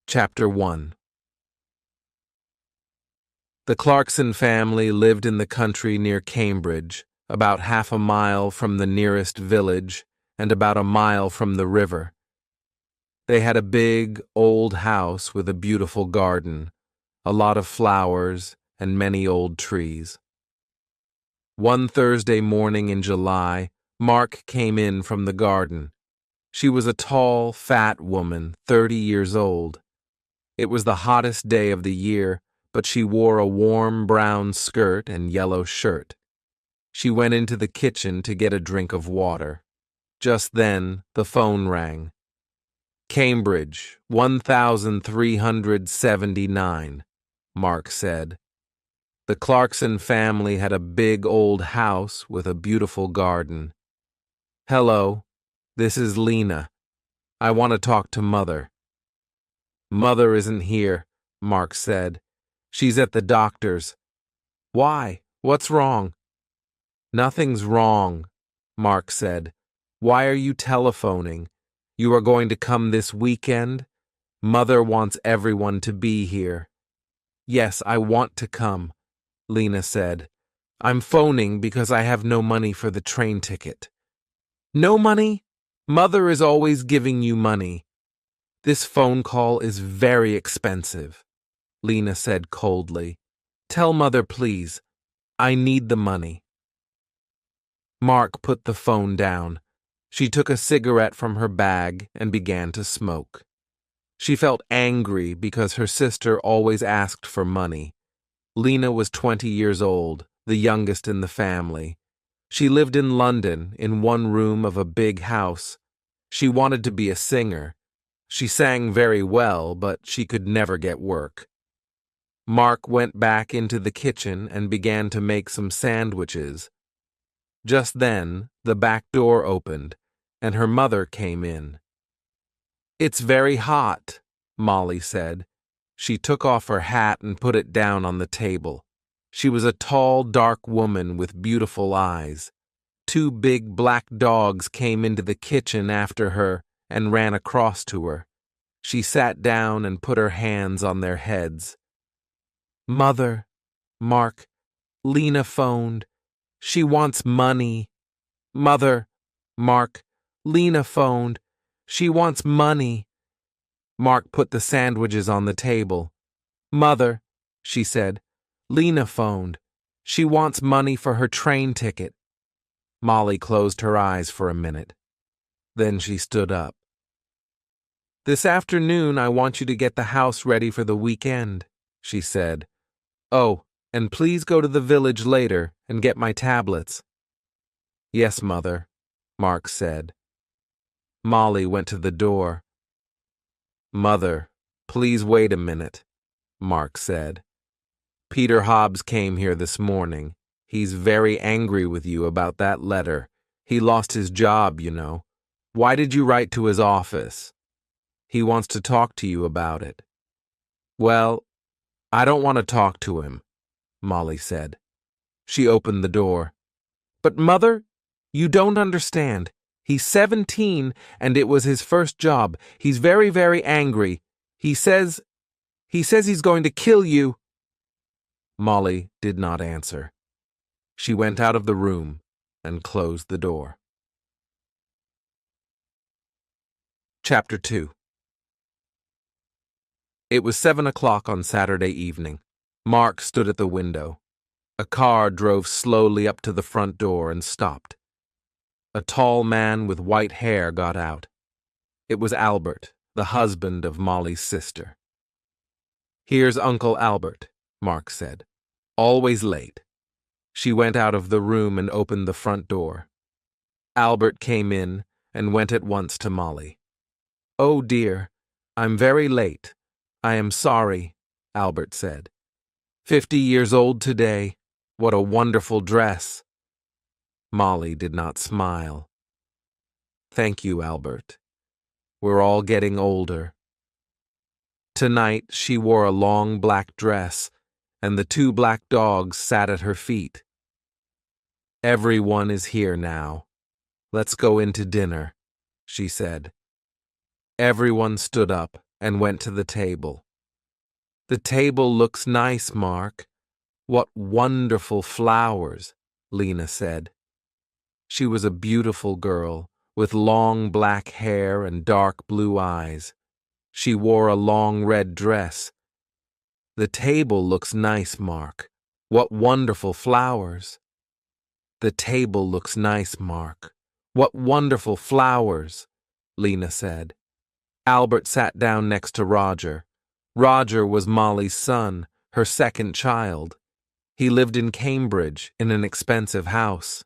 Chapter 1. The Clarkson family lived in the country near Cambridge, about half a mile from the nearest village and about a mile from the river. They had a big, old house with a beautiful garden, a lot of flowers, and many old trees. One Thursday morning in July, Mark came in from the garden. She was a tall, fat woman, 30 years old. It was the hottest day of the year, but she wore a warm brown skirt and yellow shirt. She went into the kitchen to get a drink of water. Just then, the phone rang. "Cambridge, 1379, Mark said. The Clarkson family had a big old house with a beautiful garden. "Hello, this is Lena. I want to talk to Mother." "Mother isn't here," Mark said. "She's at the doctor's." "Why? What's wrong?" "Nothing's wrong," Mark said. "Why are you telephoning? You are going to come this weekend? Mother wants everyone to be here." "Yes, I want to come," Lena said. "I'm phoning because I have no money for the train ticket." "No money? Mother is always giving you money." "This phone call is very expensive," Lena said coldly. "Tell Mother, please. I need the money." Mark put the phone down. She took a cigarette from her bag and began to smoke. She felt angry because her sister always asked for money. Lena was 20 years old, the youngest in the family. She lived in London in one room of a big house. She wanted to be a singer. She sang very well, but she could never get work. Mark went back into the kitchen and began to make some sandwiches. Just then, the back door opened, and her mother came in. "It's very hot," Molly said. She took off her hat and put it down on the table. She was a tall, dark woman with beautiful eyes. Two big black dogs came into the kitchen after her and ran across to her. She sat down and put her hands on their heads. "Mother, Mark, Lena phoned. She wants money. Mother, Mark, Lena phoned. She wants money." Mark put the sandwiches on the table. "Mother," she said, "Lena phoned. She wants money for her train ticket." Molly closed her eyes for a minute. Then she stood up. "This afternoon I want you to get the house ready for the weekend," she said. "Oh, and please go to the village later and get my tablets." "Yes, Mother," Mark said. Molly went to the door. "Mother, please wait a minute," Mark said. "Peter Hobbs came here this morning. He's very angry with you about that letter. He lost his job, you know. Why did you write to his office? He wants to talk to you about it." "Well, I don't want to talk to him," Molly said. She opened the door. "But, Mother, you don't understand. He's 17, and it was his first job. He's very, very angry. He says he's going to kill you." Molly did not answer. She went out of the room and closed the door. Chapter 2. It was 7 o'clock on Saturday evening. Mark stood at the window. A car drove slowly up to the front door and stopped. A tall man with white hair got out. It was Albert, the husband of Molly's sister. "Here's Uncle Albert," Mark said. "Always late." She went out of the room and opened the front door. Albert came in and went at once to Molly. "Oh dear, I'm very late. I am sorry," Albert said. 50 years old today. What a wonderful dress." Molly did not smile. "Thank you, Albert. We're all getting older." Tonight she wore a long black dress, and the two black dogs sat at her feet. "Everyone is here now. Let's go into dinner," she said. Everyone stood up and went to the table. "The table looks nice, Mark. What wonderful flowers," Lena said. She was a beautiful girl, with long black hair and dark blue eyes. She wore a long red dress. "The table looks nice, Mark. What wonderful flowers." "The table looks nice, Mark. What wonderful flowers," Lena said. Albert sat down next to Roger. Roger was Molly's son, her second child. He lived in Cambridge in an expensive house.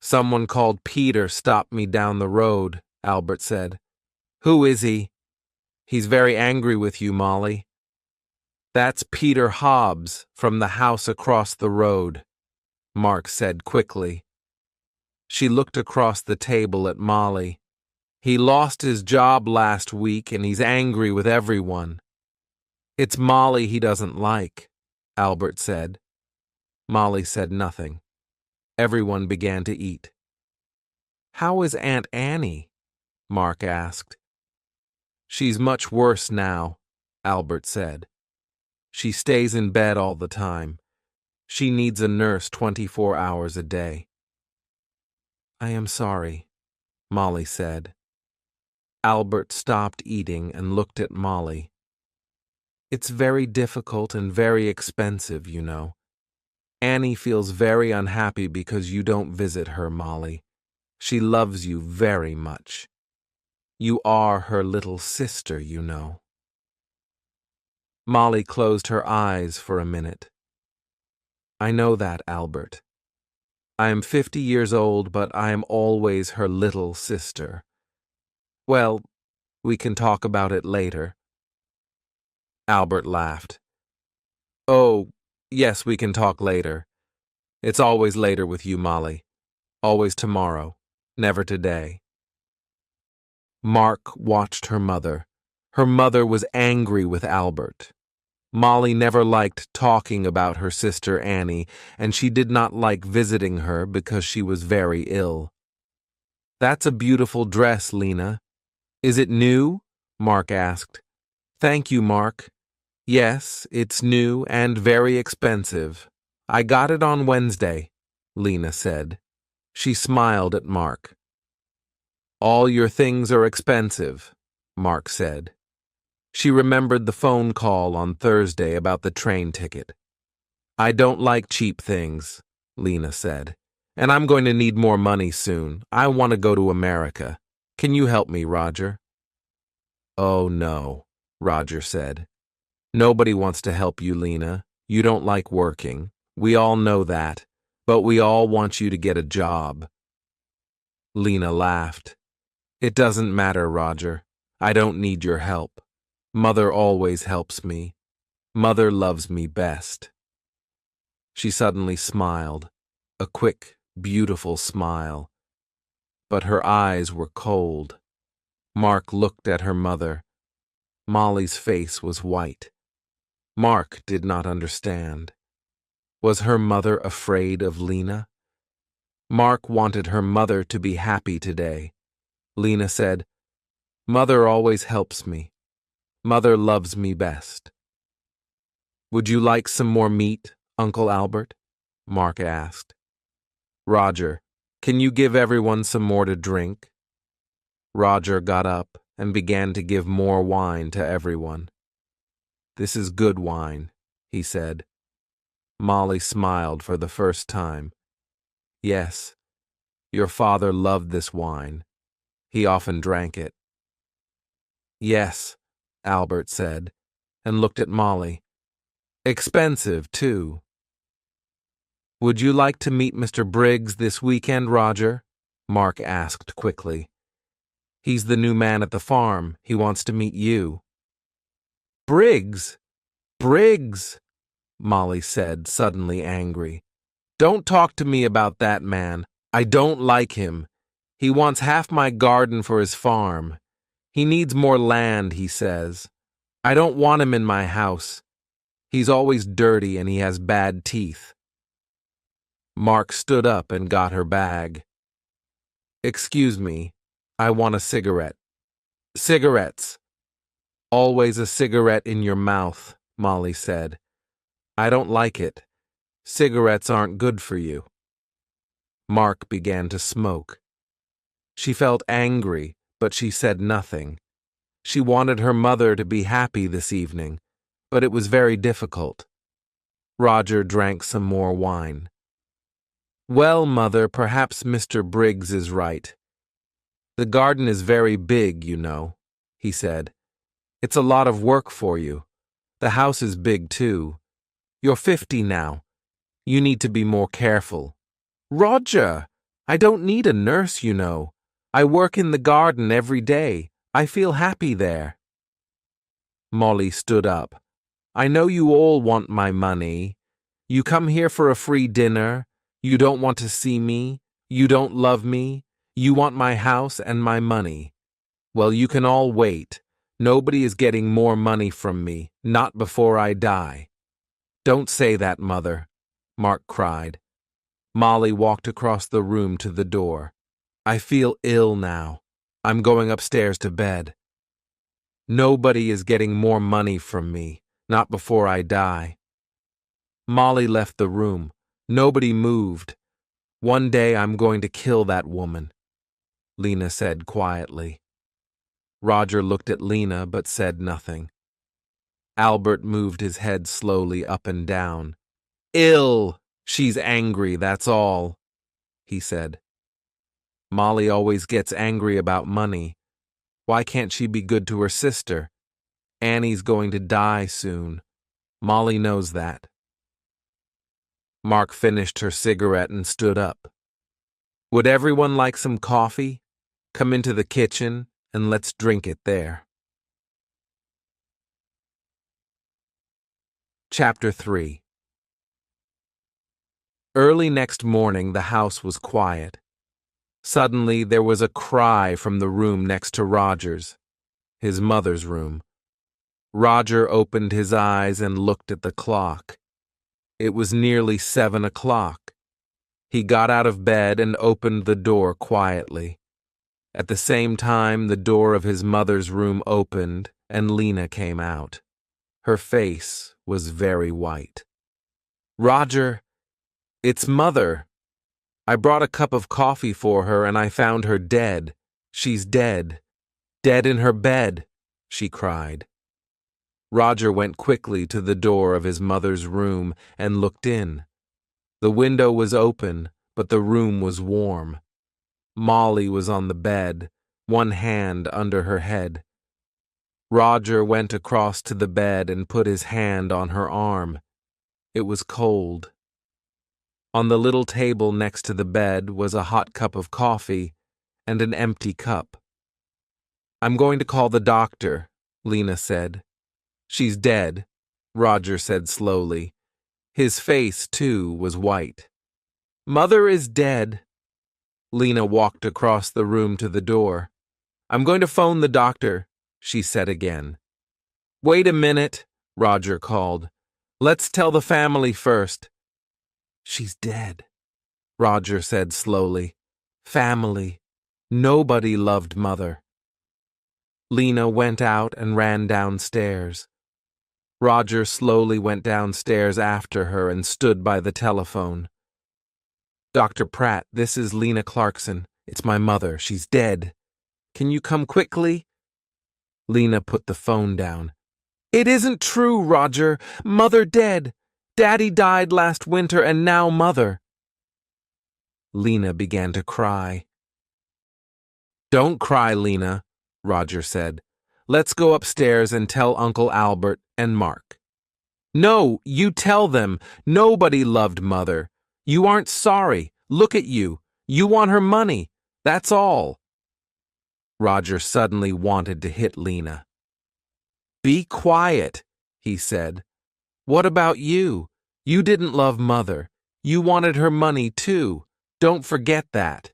"Someone called Peter stopped me down the road," Albert said. "Who is he?" "He's very angry with you, Molly." "That's Peter Hobbs from the house across the road," Mark said quickly. She looked across the table at Molly. "He lost his job last week and he's angry with everyone." "It's Molly he doesn't like," Albert said. Molly said nothing. Everyone began to eat. "How is Aunt Annie?" Mark asked. "She's much worse now," Albert said. "She stays in bed all the time. She needs a nurse 24 hours a day." "I am sorry," Molly said. Albert stopped eating and looked at Molly. "It's very difficult and very expensive, you know. Annie feels very unhappy because you don't visit her, Molly. She loves you very much. You are her little sister, you know." Molly closed her eyes for a minute. "I know that, Albert. I am 50 years old, but I am always her little sister. Well, we can talk about it later." Albert laughed. "Oh, yes, we can talk later. It's always later with you, Molly. Always tomorrow, never today." Mark watched her mother. Her mother was angry with Albert. Molly never liked talking about her sister Annie, and she did not like visiting her because she was very ill. "That's a beautiful dress, Lena. Is it new?" Mark asked. "Thank you, Mark. Yes, it's new and very expensive. I got it on Wednesday," Lena said. She smiled at Mark. "All your things are expensive," Mark said. She remembered the phone call on Thursday about the train ticket. "I don't like cheap things," Lena said. "And I'm going to need more money soon. I want to go to America. Can you help me, Roger?" "Oh, no," Roger said. "Nobody wants to help you, Lena. You don't like working. We all know that. But we all want you to get a job." Lena laughed. "It doesn't matter, Roger. I don't need your help. Mother always helps me. Mother loves me best." She suddenly smiled, a quick, beautiful smile. But her eyes were cold. Mark looked at her mother. Molly's face was white. Mark did not understand. Was her mother afraid of Lena? Mark wanted her mother to be happy today. Lena said, "Mother always helps me. Mother loves me best." "Would you like some more meat, Uncle Albert?" Mark asked. "Roger, can you give everyone some more to drink?" Roger got up and began to give more wine to everyone. "This is good wine," he said. Molly smiled for the first time. "Yes, your father loved this wine. He often drank it." "Yes," Albert said, and looked at Molly. "Expensive, too." "Would you like to meet Mr. Briggs this weekend, Roger?" Mark asked quickly. "He's the new man at the farm. He wants to meet you." "Briggs! Briggs!" Molly said, suddenly angry. "Don't talk to me about that man. I don't like him. He wants half my garden for his farm. He needs more land, he says. I don't want him in my house. He's always dirty and he has bad teeth." Mark stood up and got her bag. "Excuse me, I want a cigarette." "Cigarettes," Always a cigarette in your mouth, Molly said. I don't like it. Cigarettes aren't good for you. Mark began to smoke. She felt angry, but she said nothing. She wanted her mother to be happy this evening, but it was very difficult. Roger drank some more wine. Well, Mother, perhaps Mr. Briggs is right. The garden is very big, you know, he said. It's a lot of work for you. The house is big, too. You're 50 now. You need to be more careful. Roger! I don't need a nurse, you know. I work in the garden every day. I feel happy there. Molly stood up. I know you all want my money. You come here for a free dinner. You don't want to see me. You don't love me. You want my house and my money. Well, you can all wait. Nobody is getting more money from me, not before I die. Don't say that, Mother, Mark cried. Molly walked across the room to the door. I feel ill now. I'm going upstairs to bed. Nobody is getting more money from me, not before I die. Molly left the room. Nobody moved. One day I'm going to kill that woman, Lena said quietly. Roger looked at Lena but said nothing. Albert moved his head slowly up and down. Ill! She's angry, that's all, he said. Molly always gets angry about money. Why can't she be good to her sister? Annie's going to die soon. Molly knows that. Mark finished her cigarette and stood up. Would everyone like some coffee? Come into the kitchen and let's drink it there. Chapter 3. Early next morning, the house was quiet. Suddenly, there was a cry from the room next to Roger's, his mother's room. Roger opened his eyes and looked at the clock. It was nearly 7 o'clock. He got out of bed and opened the door quietly. At the same time, the door of his mother's room opened and Lena came out. Her face was very white. Roger, it's Mother. I brought a cup of coffee for her and I found her dead. She's dead. Dead in her bed, she cried. Roger went quickly to the door of his mother's room and looked in. The window was open, but the room was warm. Molly was on the bed, one hand under her head. Roger went across to the bed and put his hand on her arm. It was cold. On the little table next to the bed was a hot cup of coffee and an empty cup. I'm going to call the doctor, Lena said. She's dead, Roger said slowly. His face, too, was white. Mother is dead. Lena walked across the room to the door. I'm going to phone the doctor, she said again. Wait a minute, Roger called. Let's tell the family first. She's dead, Roger said slowly. Family. Nobody loved Mother. Lena went out and ran downstairs. Roger slowly went downstairs after her and stood by the telephone. Dr. Pratt, this is Lena Clarkson. It's my mother. She's dead. Can you come quickly? Lena put the phone down. It isn't true, Roger. Mother dead. Daddy died last winter and now Mother. Lena began to cry. Don't cry, Lena, Roger said. Let's go upstairs and tell Uncle Albert and Mark. No, you tell them. Nobody loved Mother. You aren't sorry. Look at you. You want her money. That's all. Roger suddenly wanted to hit Lena. Be quiet, he said. What about you? You didn't love Mother. You wanted her money too. Don't forget that.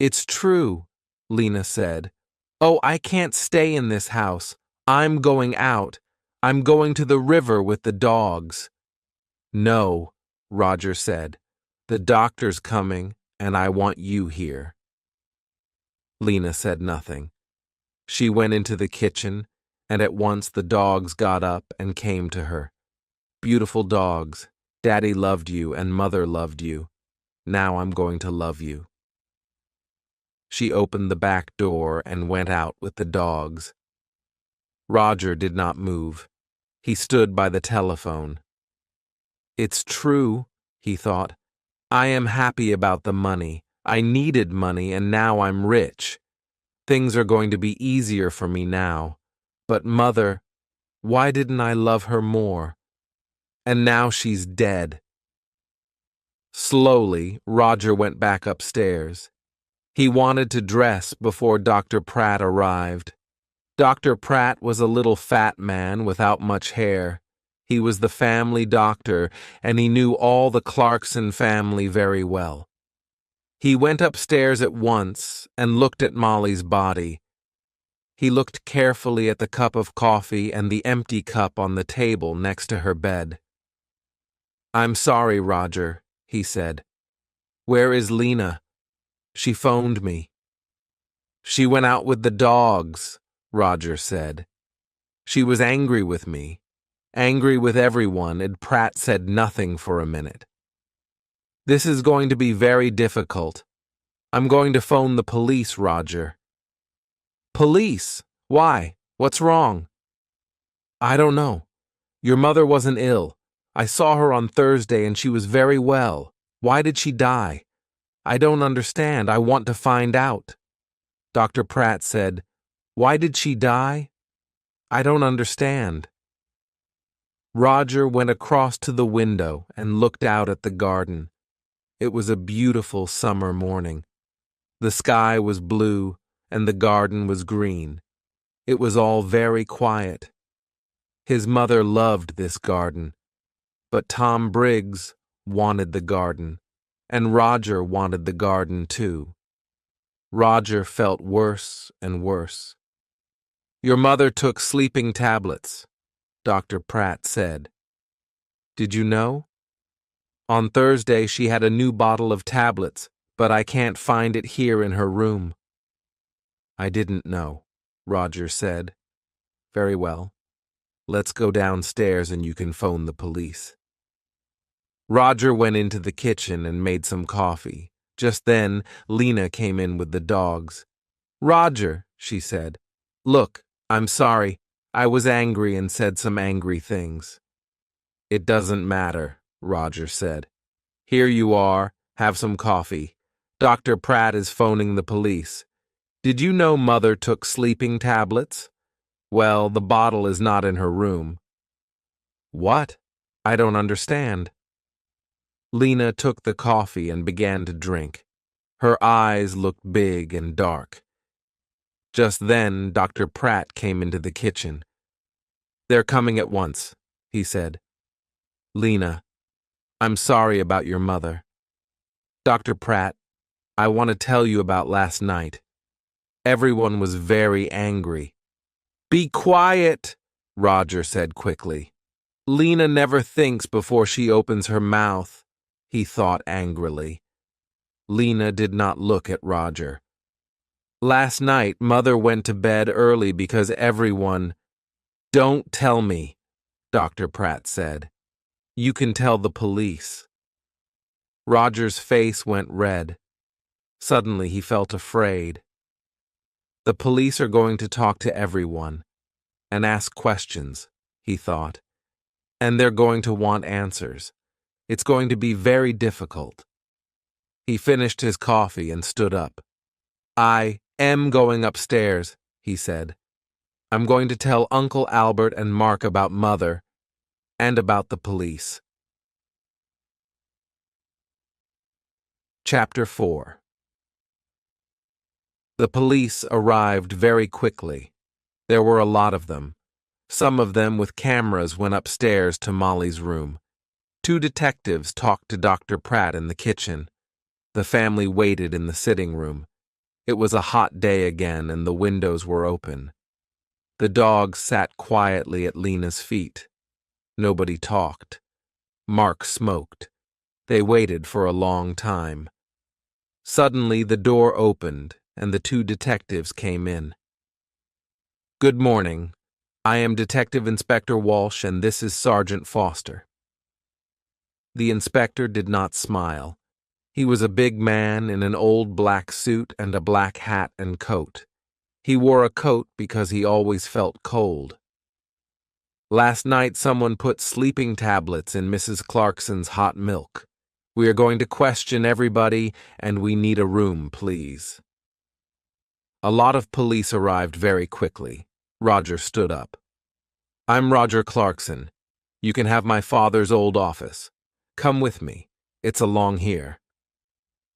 It's true, Lena said. Oh, I can't stay in this house. I'm going out. I'm going to the river with the dogs. No, Roger said. The doctor's coming, and I want you here. Lena said nothing. She went into the kitchen, and at once the dogs got up and came to her. Beautiful dogs, Daddy loved you and Mother loved you. Now I'm going to love you. She opened the back door and went out with the dogs. Roger did not move. He stood by the telephone. It's true, he thought. I am happy about the money. I needed money and now I'm rich. Things are going to be easier for me now. But Mother, why didn't I love her more? And now she's dead. Slowly, Roger went back upstairs. He wanted to dress before Dr. Pratt arrived. Dr. Pratt was a little fat man without much hair. He was the family doctor, and he knew all the Clarkson family very well. He went upstairs at once and looked at Molly's body. He looked carefully at the cup of coffee and the empty cup on the table next to her bed. "I'm sorry, Roger," he said. "Where is Lena? She phoned me." "She went out with the dogs," Roger said. "She was angry with me, angry with everyone, and Pratt said nothing for a minute. This is going to be very difficult. I'm going to phone the police, Roger." "Police? Why? What's wrong?" "I don't know. Your mother wasn't ill. I saw her on Thursday and she was very well. Why did she die? I don't understand. I want to find out." Dr. Pratt said, "Why did she die? I don't understand." Roger went across to the window and looked out at the garden. It was a beautiful summer morning. The sky was blue and the garden was green. It was all very quiet. His mother loved this garden, but Tom Briggs wanted the garden, and Roger wanted the garden too. Roger felt worse and worse. "Your mother took sleeping tablets," Dr. Pratt said. "Did you know? On Thursday she had a new bottle of tablets, but I can't find it here in her room." "I didn't know," Roger said. "Very well. Let's go downstairs and you can phone the police." Roger went into the kitchen and made some coffee. Just then, Lena came in with the dogs. "Roger," she said, "look, I'm sorry. I was angry and said some angry things." "It doesn't matter," Roger said. "Here you are. Have some coffee. Dr. Pratt is phoning the police. Did you know Mother took sleeping tablets? Well, the bottle is not in her room." "What? I don't understand." Lena took the coffee and began to drink. Her eyes looked big and dark. Just then, Dr. Pratt came into the kitchen. "They're coming at once," he said. "Lena, I'm sorry about your mother. Dr. Pratt, I want to tell you about last night. Everyone was very angry." "Be quiet," Roger said quickly. "Lena never thinks before she opens her mouth," he thought angrily. Lena did not look at Roger. "Last night, Mother went to bed early because everyone—" "Don't tell me," Dr. Pratt said. "You can tell the police." Roger's face went red. Suddenly he felt afraid. The police are going to talk to everyone and ask questions, he thought, and they're going to want answers. It's going to be very difficult. He finished his coffee and stood up. "I am going upstairs," he said. "I'm going to tell Uncle Albert and Mark about Mother and about the police." Chapter 4. The police arrived very quickly. There were a lot of them. Some of them with cameras went upstairs to Molly's room. 2 detectives talked to Dr. Pratt in the kitchen. The family waited in the sitting room. It was a hot day again and the windows were open. The dogs sat quietly at Lena's feet. Nobody talked. Mark smoked. They waited for a long time. Suddenly the door opened and the 2 detectives came in. "Good morning. I am Detective Inspector Walsh, and this is Sergeant Foster. The inspector did not smile. He was a big man in an old black suit and a black hat and coat. He wore a coat because he always felt cold. Last night someone put sleeping tablets in Mrs. Clarkson's hot milk. We are going to question everybody, and we need a room, please. A lot of police arrived very quickly. Roger stood up. I'm Roger Clarkson. You can have my father's old office. Come with me. It's along here.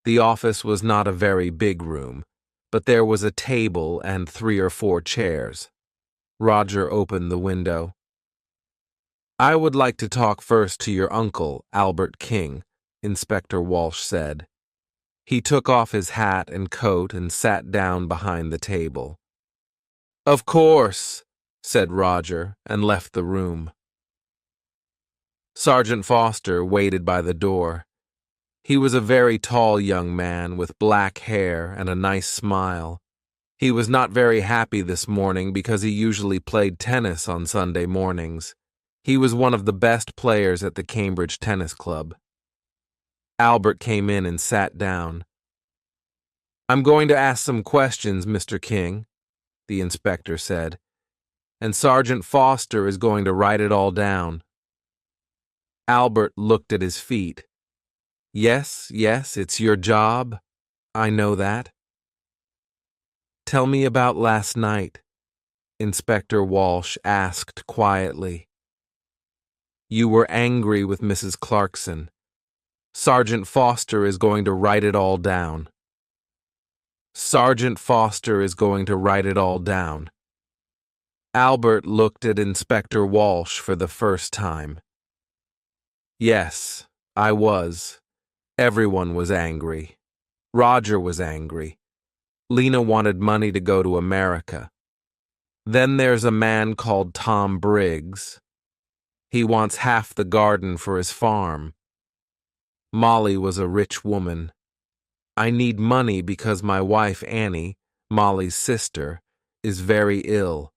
The office was not a very big room, but there was a table and 3 or 4 chairs. Roger opened the window. I would like to talk first to your uncle, Albert King, Inspector Walsh said. He took off his hat and coat and sat down behind the table. Of course, said Roger, and left the room. Sergeant Foster waited by the door. He was a very tall young man with black hair and a nice smile. He was not very happy this morning because he usually played tennis on Sunday mornings. He was one of the best players at the Cambridge Tennis Club. Albert came in and sat down. I'm going to ask some questions, Mr. King, the inspector said, and Sergeant Foster is going to write it all down. Albert looked at his feet. Yes, it's your job. I know that. Tell me about last night, Inspector Walsh asked quietly. You were angry with Mrs. Clarkson. Sergeant Foster is going to write it all down. Sergeant Foster is going to write it all down. Albert looked at Inspector Walsh for the first time. Yes, I was. Everyone was angry. Roger was angry. Lena wanted money to go to America. Then there's a man called Tom Briggs. He wants half the garden for his farm. Molly was a rich woman. I need money because my wife Annie, Molly's sister, is very ill.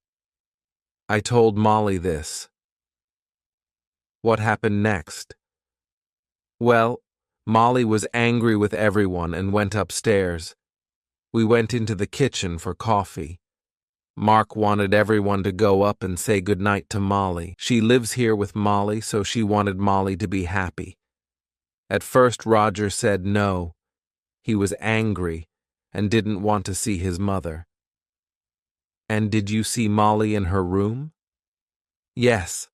I told Molly this. What happened next? Well, Molly was angry with everyone and went upstairs. We went into the kitchen for coffee. Mark wanted everyone to go up and say goodnight to Molly. She lives here with Molly, so she wanted Molly to be happy. At first, Roger said no. He was angry and didn't want to see his mother. And did you see Molly in her room? Yes.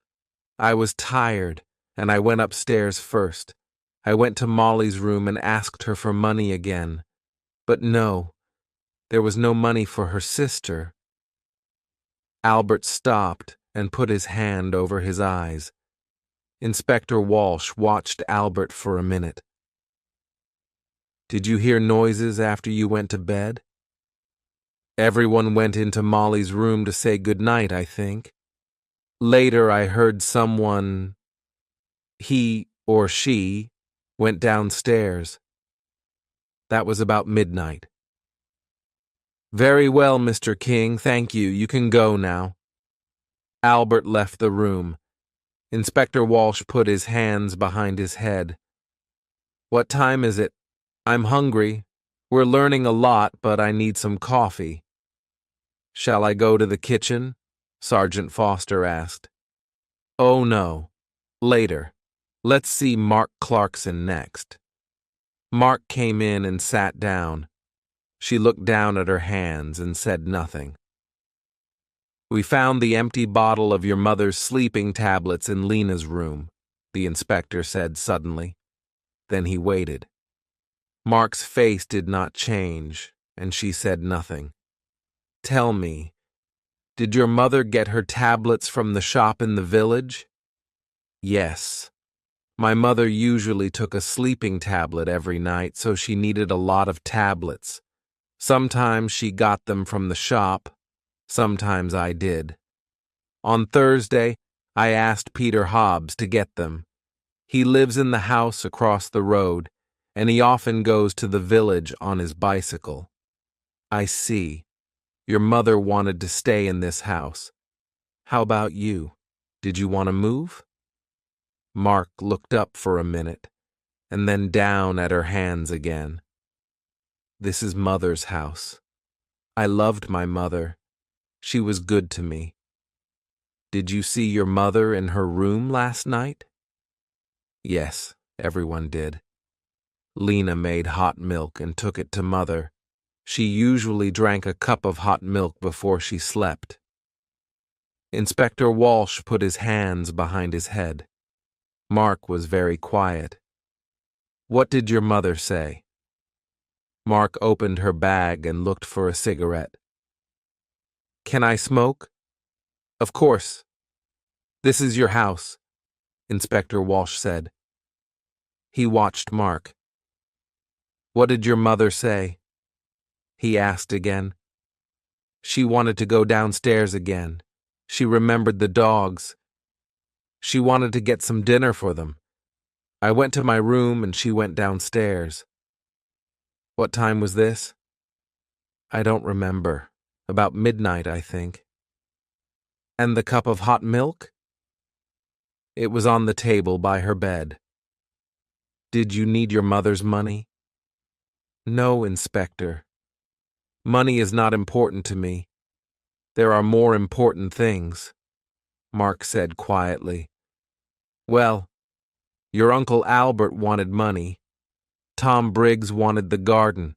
I was tired, and I went upstairs first. I went to Molly's room and asked her for money again. But no, there was no money for her sister. Albert stopped and put his hand over his eyes. Inspector Walsh watched Albert for a minute. Did you hear noises after you went to bed? Everyone went into Molly's room to say goodnight, I think. Later I heard someone, he or she, went downstairs. That was about midnight. Very well, Mr. King, thank you. You can go now. Albert left the room. Inspector Walsh put his hands behind his head. What time is it? I'm hungry. We're learning a lot, but I need some coffee. Shall I go to the kitchen? Sergeant Foster asked. Oh, no. Later. Let's see Mark Clarkson next. Mark came in and sat down. She looked down at her hands and said nothing. We found the empty bottle of your mother's sleeping tablets in Lena's room, the inspector said suddenly. Then he waited. Mark's face did not change, and she said nothing. Tell me, did your mother get her tablets from the shop in the village? Yes. My mother usually took a sleeping tablet every night, so she needed a lot of tablets. Sometimes she got them from the shop, sometimes I did. On Thursday, I asked Peter Hobbs to get them. He lives in the house across the road, and he often goes to the village on his bicycle. I see. Your mother wanted to stay in this house. How about you? Did you want to move? Mark looked up for a minute, and then down at her hands again. This is Mother's house. I loved my mother. She was good to me. Did you see your mother in her room last night? Yes, everyone did. Lena made hot milk and took it to Mother. She usually drank a cup of hot milk before she slept. Inspector Walsh put his hands behind his head. Mark was very quiet. What did your mother say? Mark opened her bag and looked for a cigarette. Can I smoke? Of course. This is your house, Inspector Walsh said. He watched Mark. What did your mother say? He asked again. She wanted to go downstairs again. She remembered the dogs. She wanted to get some dinner for them. I went to my room and she went downstairs. What time was this? I don't remember. About midnight, I think. And the cup of hot milk? It was on the table by her bed. Did you need your mother's money? No, Inspector. Money is not important to me. There are more important things, Mark said quietly. Well, your Uncle Albert wanted money. Tom Briggs wanted the garden.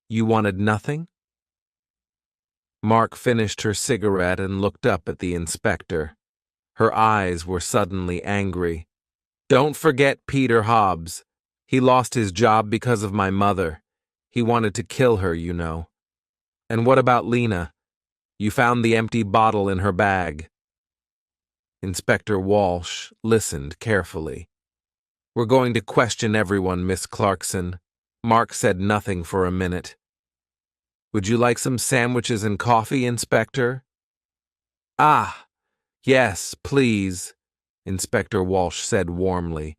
You wanted nothing? Mark finished her cigarette and looked up at the inspector. Her eyes were suddenly angry. Don't forget Peter Hobbs. He lost his job because of my mother. He wanted to kill her, you know. And what about Lena? You found the empty bottle in her bag. Inspector Walsh listened carefully. We're going to question everyone, Miss Clarkson. Mark said nothing for a minute. Would you like some sandwiches and coffee, Inspector? Ah, yes, please, Inspector Walsh said warmly.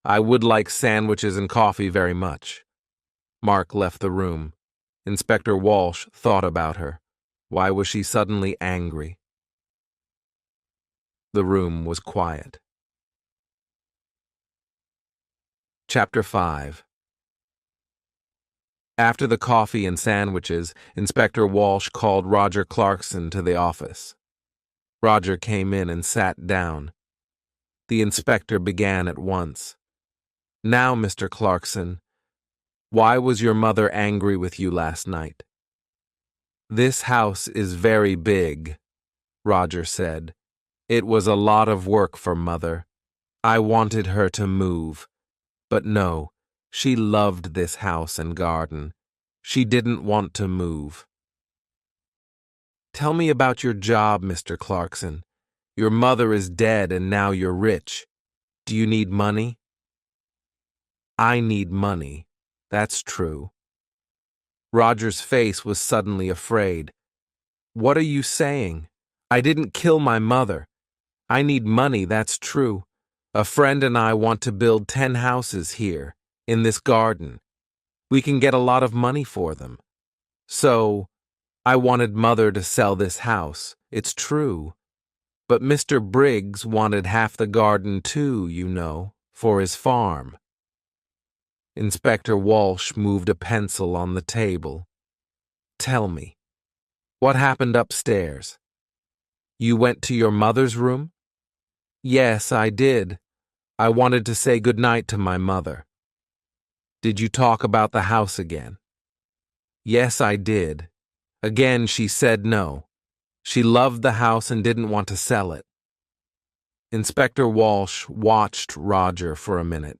I would like sandwiches and coffee very much. Mark left the room. Inspector Walsh thought about her. Why was she suddenly angry? The room was quiet. Chapter 5. After the coffee and sandwiches, Inspector Walsh called Roger Clarkson to the office. Roger came in and sat down. The inspector began at once. Now, Mr. Clarkson, why was your mother angry with you last night? This house is very big, Roger said. It was a lot of work for Mother. I wanted her to move. But no, she loved this house and garden. She didn't want to move. Tell me about your job, Mr. Clarkson. Your mother is dead and now you're rich. Do you need money? I need money. That's true. Roger's face was suddenly afraid. What are you saying? I didn't kill my mother. I need money, that's true. A friend and I want to build 10 houses here, in this garden. We can get a lot of money for them. So, I wanted Mother to sell this house. It's true. But Mr. Briggs wanted half the garden too, you know, for his farm. Inspector Walsh moved a pencil on the table. Tell me, what happened upstairs? You went to your mother's room? Yes, I did. I wanted to say goodnight to my mother. Did you talk about the house again? Yes, I did. Again, she said no. She loved the house and didn't want to sell it. Inspector Walsh watched Roger for a minute.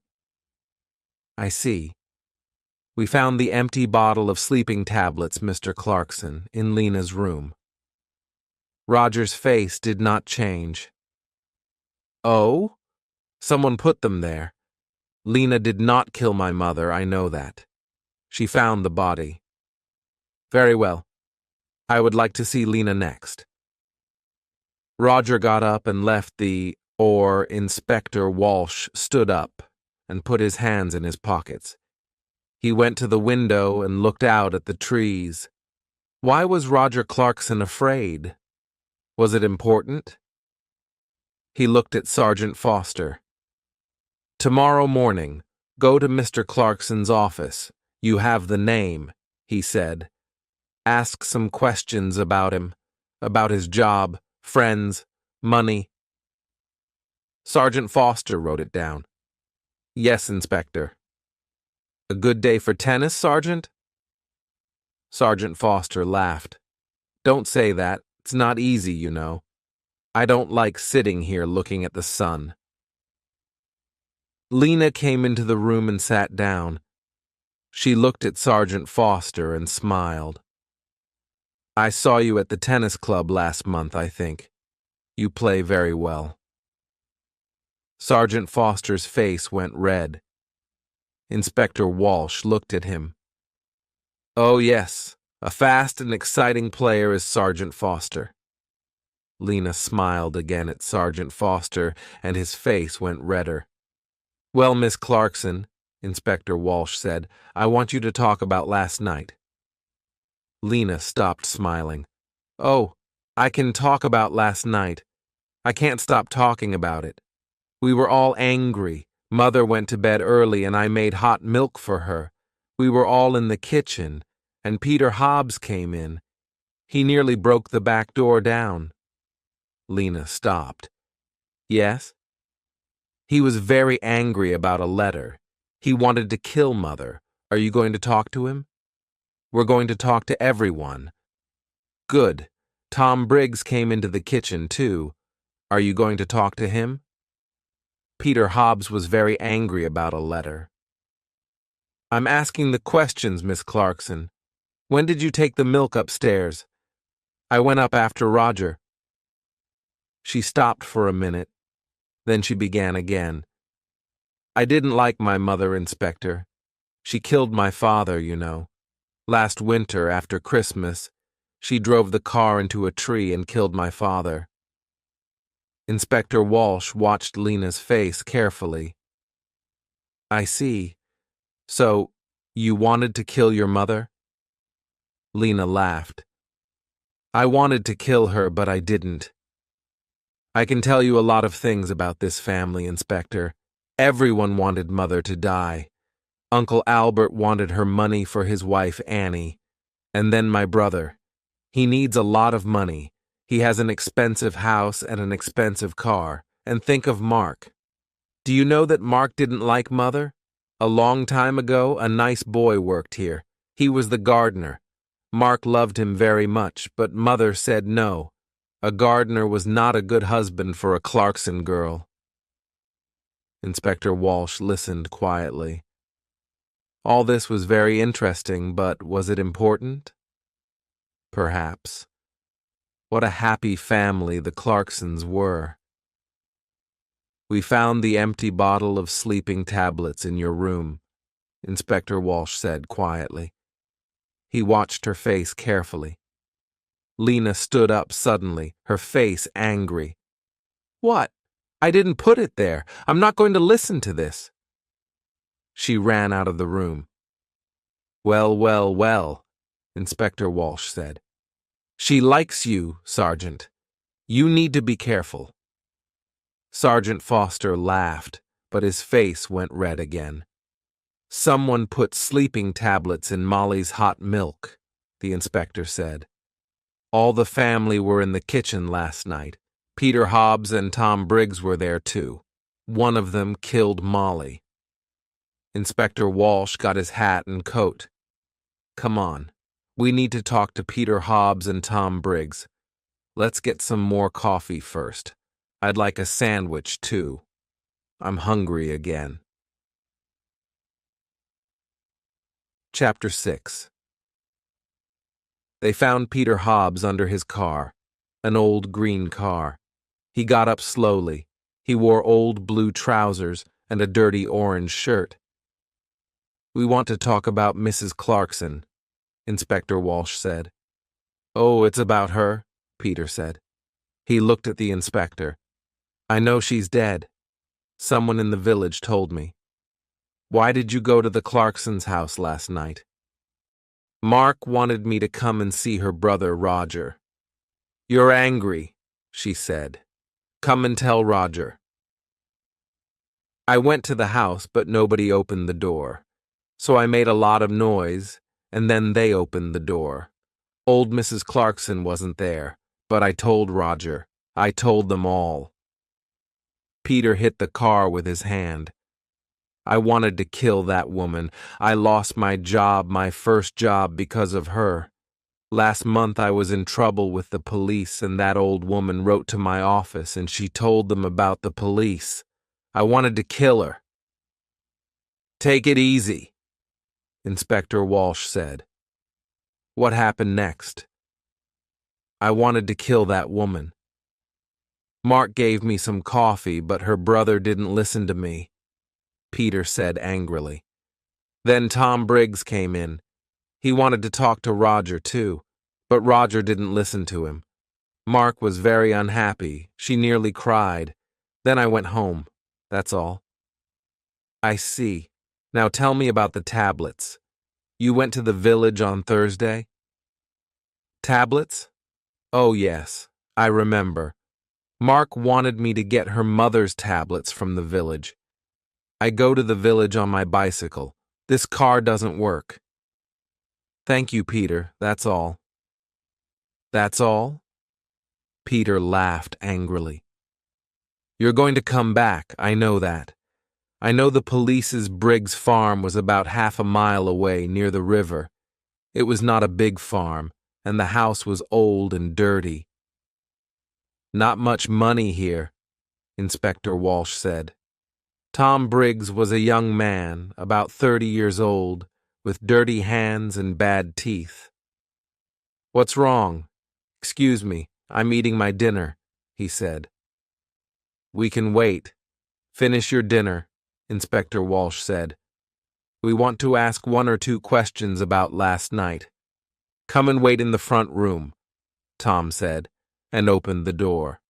I see. We found the empty bottle of sleeping tablets, Mr. Clarkson, in Lena's room. Roger's face did not change. Oh? Someone put them there. Lena did not kill my mother, I know that. She found the body. Very well. I would like to see Lena next. Roger got up and left Inspector Walsh stood up and put his hands in his pockets. He went to the window and looked out at the trees. Why was Roger Clarkson afraid? Was it important? He looked at Sergeant Foster. Tomorrow morning, go to Mr. Clarkson's office. You have the name, he said. Ask some questions about him, about his job, friends, money. Sergeant Foster wrote it down. Yes, Inspector. A good day for tennis, Sergeant? Sergeant Foster laughed. Don't say that. It's not easy, you know. I don't like sitting here looking at the sun. Lena came into the room and sat down. She looked at Sergeant Foster and smiled. I saw you at the tennis club last month, I think. You play very well. Sergeant Foster's face went red. Inspector Walsh looked at him. Oh, yes, a fast and exciting player is Sergeant Foster. Lena smiled again at Sergeant Foster, and his face went redder. Well, Miss Clarkson, Inspector Walsh said, I want you to talk about last night. Lena stopped smiling. Oh, I can talk about last night. I can't stop talking about it. We were all angry. Mother went to bed early and I made hot milk for her. We were all in the kitchen, and Peter Hobbs came in. He nearly broke the back door down. Lena stopped. Yes? He was very angry about a letter. He wanted to kill Mother. Are you going to talk to him? We're going to talk to everyone. Good. Tom Briggs came into the kitchen, too. Are you going to talk to him? Peter Hobbs was very angry about a letter. I'm asking the questions, Miss Clarkson. When did you take the milk upstairs? I went up after Roger. She stopped for a minute. Then she began again. I didn't like my mother, Inspector. She killed my father, you know. Last winter, after Christmas, she drove the car into a tree and killed my father. Inspector Walsh watched Lena's face carefully. I see. So, you wanted to kill your mother? Lena laughed. I wanted to kill her, but I didn't. I can tell you a lot of things about this family, Inspector. Everyone wanted Mother to die. Uncle Albert wanted her money for his wife, Annie. And then my brother. He needs a lot of money. He has an expensive house and an expensive car. And think of Mark. Do you know that Mark didn't like Mother? A long time ago, a nice boy worked here. He was the gardener. Mark loved him very much, but Mother said no. A gardener was not a good husband for a Clarkson girl. Inspector Walsh listened quietly. All this was very interesting, but was it important? Perhaps. What a happy family the Clarksons were. We found the empty bottle of sleeping tablets in your room, Inspector Walsh said quietly. He watched her face carefully. Lena stood up suddenly, her face angry. What? I didn't put it there. I'm not going to listen to this. She ran out of the room. Well, well, well, Inspector Walsh said. She likes you, Sergeant. You need to be careful. Sergeant Foster laughed, but his face went red again. Someone put sleeping tablets in Molly's hot milk, the inspector said. All the family were in the kitchen last night. Peter Hobbs and Tom Briggs were there too. One of them killed Molly. Inspector Walsh got his hat and coat. Come on, we need to talk to Peter Hobbs and Tom Briggs. Let's get some more coffee first. I'd like a sandwich too. I'm hungry again. Chapter 6. They found Peter Hobbs under his car, an old green car. He got up slowly. He wore old blue trousers and a dirty orange shirt. We want to talk about Mrs. Clarkson, Inspector Walsh said. Oh, it's about her, Peter said. He looked at the inspector. I know she's dead. Someone in the village told me. Why did you go to the Clarksons' house last night? Mark wanted me to come and see her brother Roger. You're angry, she said. Come and tell Roger. I went to the house, but nobody opened the door. So I made a lot of noise, and then they opened the door. Old Mrs. Clarkson wasn't there, but I told Roger. I told them all. Peter hit the car with his hand. I wanted to kill that woman. I lost my job, my first job, because of her. Last month I was in trouble with the police, and that old woman wrote to my office and she told them about the police. I wanted to kill her. Take it easy, Inspector Walsh said. What happened next? I wanted to kill that woman. Mark gave me some coffee, but her brother didn't listen to me, Peter said angrily. Then Tom Briggs came in. He wanted to talk to Roger, too, but Roger didn't listen to him. Mark was very unhappy. She nearly cried. Then I went home. That's all. I see. Now tell me about the tablets. You went to the village on Thursday? Tablets? Oh, yes, I remember. Mark wanted me to get her mother's tablets from the village. I go to the village on my bicycle. This car doesn't work. Thank you, Peter. That's all. That's all? Peter laughed angrily. You're going to come back, I know that. I know the police's Briggs farm was about half a mile away near the river. It was not a big farm, and the house was old and dirty. Not much money here, Inspector Walsh said. Tom Briggs was a young man, about 30 years old, with dirty hands and bad teeth. What's wrong? Excuse me, I'm eating my dinner, he said. We can wait. Finish your dinner, Inspector Walsh said. We want to ask 1 or 2 questions about last night. Come and wait in the front room, Tom said, and opened the door.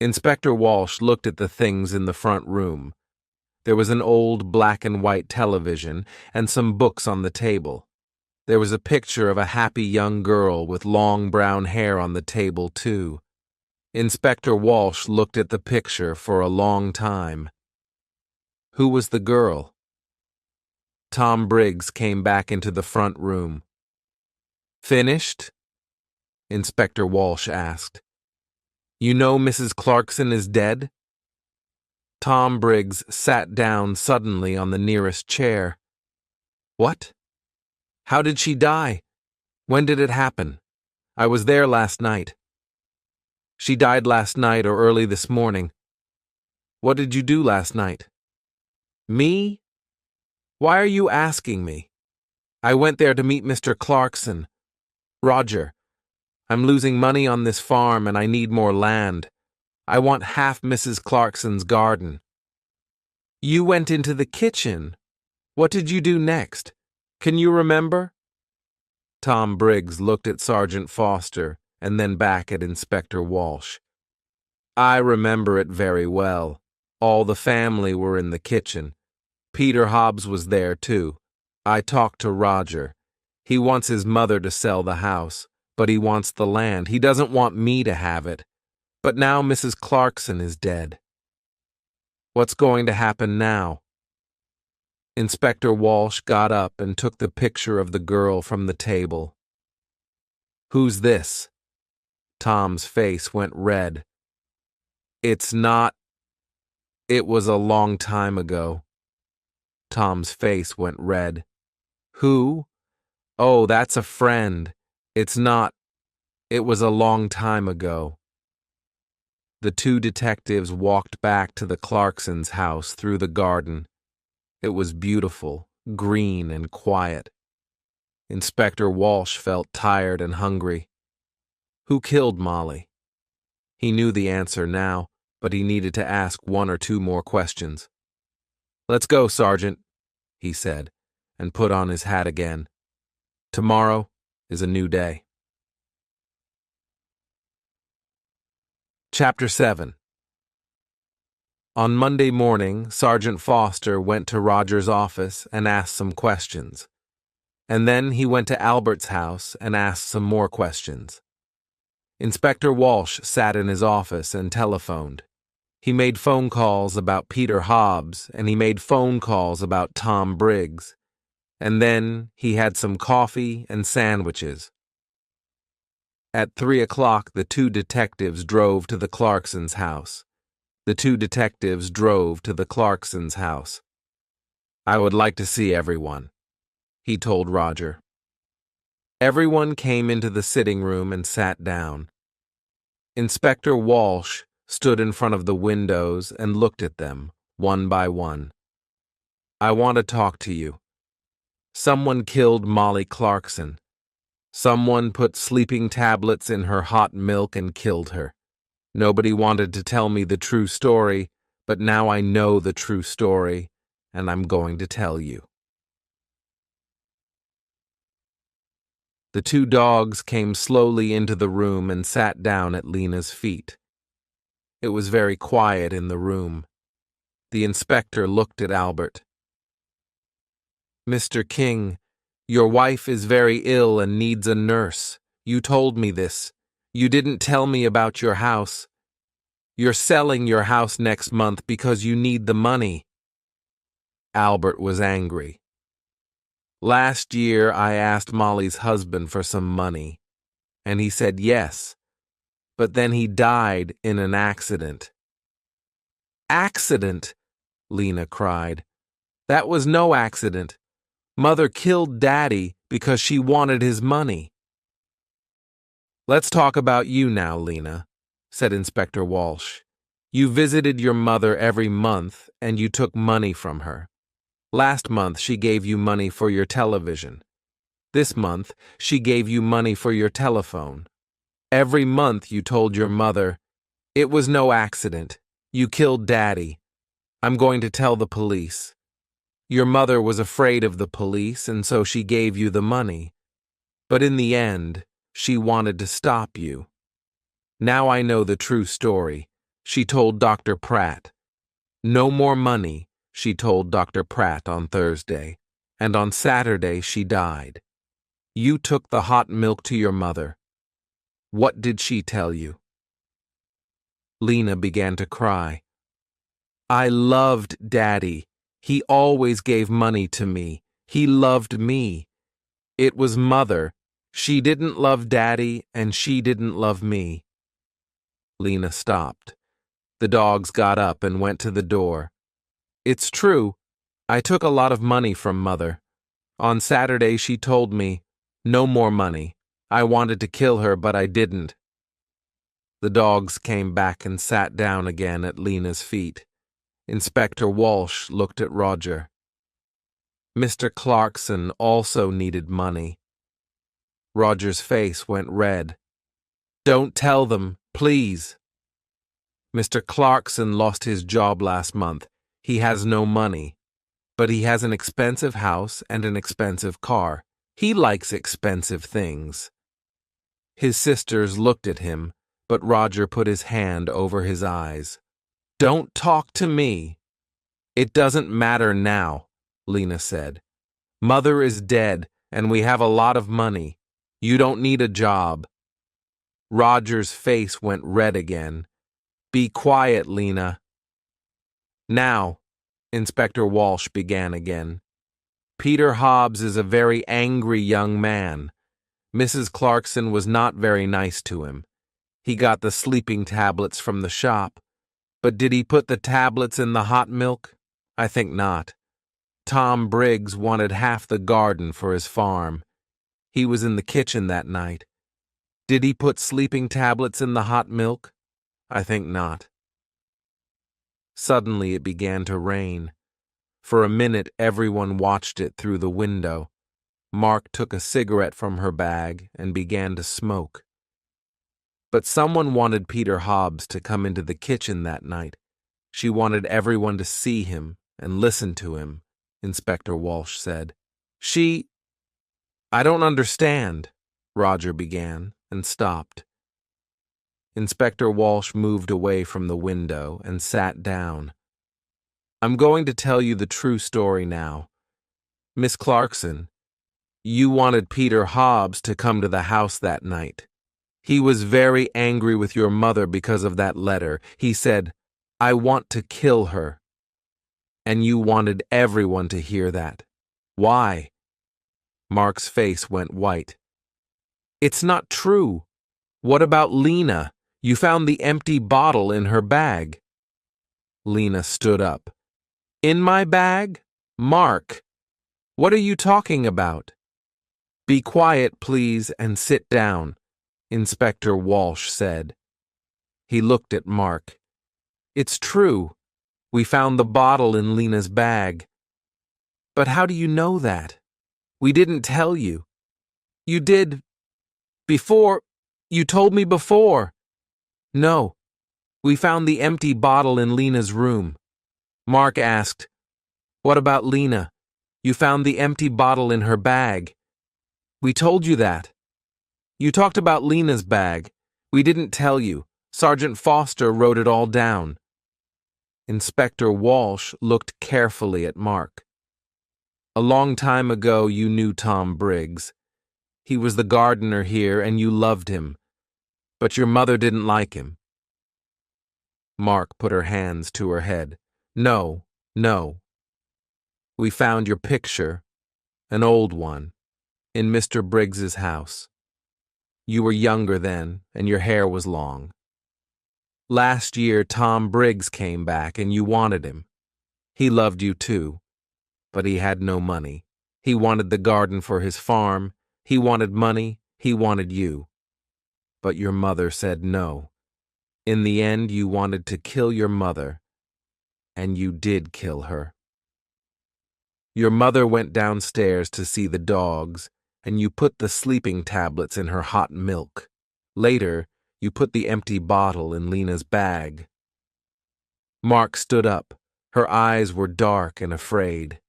Inspector Walsh looked at the things in the front room. There was an old black and white television and some books on the table. There was a picture of a happy young girl with long brown hair on the table, too. Inspector Walsh looked at the picture for a long time. Who was the girl? Tom Briggs came back into the front room. Finished? Inspector Walsh asked. You know Mrs. Clarkson is dead? Tom Briggs sat down suddenly on the nearest chair. What? How did she die? When did it happen? I was there last night. She died last night or early this morning. What did you do last night? Me? Why are you asking me? I went there to meet Mr. Clarkson. Roger, I'm losing money on this farm and I need more land. I want half Mrs. Clarkson's garden. You went into the kitchen. What did you do next? Can you remember? Tom Briggs looked at Sergeant Foster and then back at Inspector Walsh. I remember it very well. All the family were in the kitchen. Peter Hobbs was there, too. I talked to Roger. He wants his mother to sell the house, but he wants the land. He doesn't want me to have it. But now Mrs. Clarkson is dead. What's going to happen now? Inspector Walsh got up and took the picture of the girl from the table. Who's this? Tom's face went red. It's not. It was a long time ago. Tom's face went red. Who? Oh, that's a friend. It's not. It was a long time ago. The 2 detectives walked back to the Clarksons' house through the garden. It was beautiful, green, and quiet. Inspector Walsh felt tired and hungry. Who killed Molly? He knew the answer now, but he needed to ask 1 or 2 more questions. Let's go, Sergeant, he said, and put on his hat again. Tomorrow is a new day. Chapter 7. On Monday morning, Sergeant Foster went to Roger's office and asked some questions. And then he went to Albert's house and asked some more questions. Inspector Walsh sat in his office and telephoned. He made phone calls about Peter Hobbs, and he made phone calls about Tom Briggs. And then he had some coffee and sandwiches. At 3 o'clock, the two detectives drove to the Clarksons' house. The two detectives drove to the Clarksons' house. "I would like to see everyone," he told Roger. Everyone came into the sitting room and sat down. Inspector Walsh stood in front of the windows and looked at them, one by one. "I want to talk to you. Someone killed Molly Clarkson. Someone put sleeping tablets in her hot milk and killed her. Nobody wanted to tell me the true story, but now I know the true story, and I'm going to tell you." The two dogs came slowly into the room and sat down at Lena's feet. It was very quiet in the room. The inspector looked at Albert. "Mr. King, your wife is very ill and needs a nurse. You told me this. You didn't tell me about your house. You're selling your house next month because you need the money." Albert was angry. "Last year I asked Molly's husband for some money, and he said yes, but then he died in an accident." "Accident?" Lena cried. "That was no accident. Mother killed Daddy because she wanted his money." "Let's talk about you now, Lena," said Inspector Walsh. "You visited your mother every month and you took money from her. Last month she gave you money for your television. This month she gave you money for your telephone. Every month you told your mother, 'It was no accident. You killed Daddy. I'm going to tell the police.' Your mother was afraid of the police, and so she gave you the money. But in the end, she wanted to stop you. Now I know the true story. She told Dr. Pratt. No more money, she told Dr. Pratt on Thursday, and on Saturday she died. You took the hot milk to your mother. What did she tell you?" Lena began to cry. "I loved Daddy. He always gave money to me. He loved me. It was Mother. She didn't love Daddy, and she didn't love me." Lena stopped. The dogs got up and went to the door. "It's true. I took a lot of money from Mother. On Saturday she told me, 'No more money.' I wanted to kill her, but I didn't." The dogs came back and sat down again at Lena's feet. Inspector Walsh looked at Roger. "Mr. Clarkson also needed money." Roger's face went red. "Don't tell them, please." "Mr. Clarkson lost his job last month. He has no money. But he has an expensive house and an expensive car. He likes expensive things." His sisters looked at him, but Roger put his hand over his eyes. "Don't talk to me." "It doesn't matter now," Lena said. "Mother is dead, and we have a lot of money. You don't need a job." Roger's face went red again. "Be quiet, Lena." "Now," Inspector Walsh began again, "Peter Hobbs is a very angry young man. Mrs. Clarkson was not very nice to him. He got the sleeping tablets from the shop. But did he put the tablets in the hot milk? I think not. Tom Briggs wanted half the garden for his farm. He was in the kitchen that night. Did he put sleeping tablets in the hot milk? I think not." Suddenly it began to rain. For a minute everyone watched it through the window. Mark took a cigarette from her bag and began to smoke. But someone wanted Peter Hobbs to come into the kitchen that night. She wanted everyone to see him and listen to him, Inspector Walsh said. "I don't understand," Roger began and stopped. Inspector Walsh moved away from the window and sat down. "I'm going to tell you the true story now. Miss Clarkson, you wanted Peter Hobbs to come to the house that night. He was very angry with your mother because of that letter. He said, "I want to kill her." And you wanted everyone to hear that. Why? Mark's face went white. It's not true. What about Lena? You found the empty bottle in her bag. Lena stood up. In my bag? Mark, what are you talking about? Be quiet, please, and sit down, Inspector Walsh said. He looked at Mark. It's true. We found the bottle in Lena's bag. But how do you know that? We didn't tell you. You did before. You told me before. No. We found the empty bottle in Lena's room. Mark asked, What about Lena? You found the empty bottle in her bag. We told you that. You talked about Lena's bag. We didn't tell you. Sergeant Foster wrote it all down. Inspector Walsh looked carefully at Mark. A long time ago you knew Tom Briggs. He was the gardener here and you loved him. But your mother didn't like him. Mark put her hands to her head. No. We found your picture, an old one, in Mr. Briggs's house. You were younger then, and your hair was long. Last year, Tom Briggs came back, and you wanted him. He loved you too, but he had no money. He wanted the garden for his farm. He wanted money. He wanted you. But your mother said no. In the end, you wanted to kill your mother, and you did kill her. Your mother went downstairs to see the dogs, and you put the sleeping tablets in her hot milk. Later, you put the empty bottle in Lena's bag. Mark stood up. Her eyes were dark and afraid.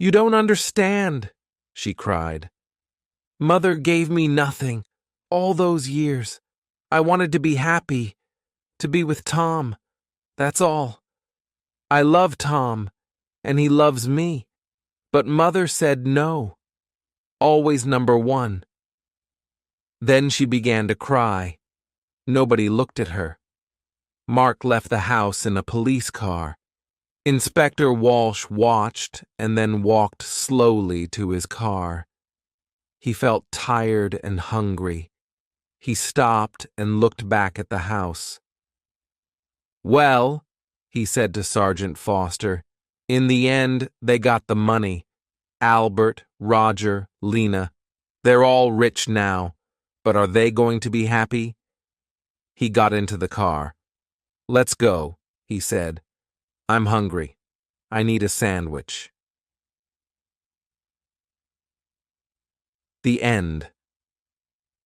You don't understand, she cried. Mother gave me nothing, all those years. I wanted to be happy, to be with Tom. That's all. I love Tom, and he loves me. But Mother said no. Always number one. Then she began to cry. Nobody looked at her. Mark left the house in a police car. Inspector Walsh watched and then walked slowly to his car. He felt tired and hungry. He stopped and looked back at the house. Well, he said to Sergeant Foster, in the end, they got the money. Albert, Roger, Lena. They're all rich now, but are they going to be happy? He got into the car. Let's go, he said. I'm hungry. I need a sandwich. The end.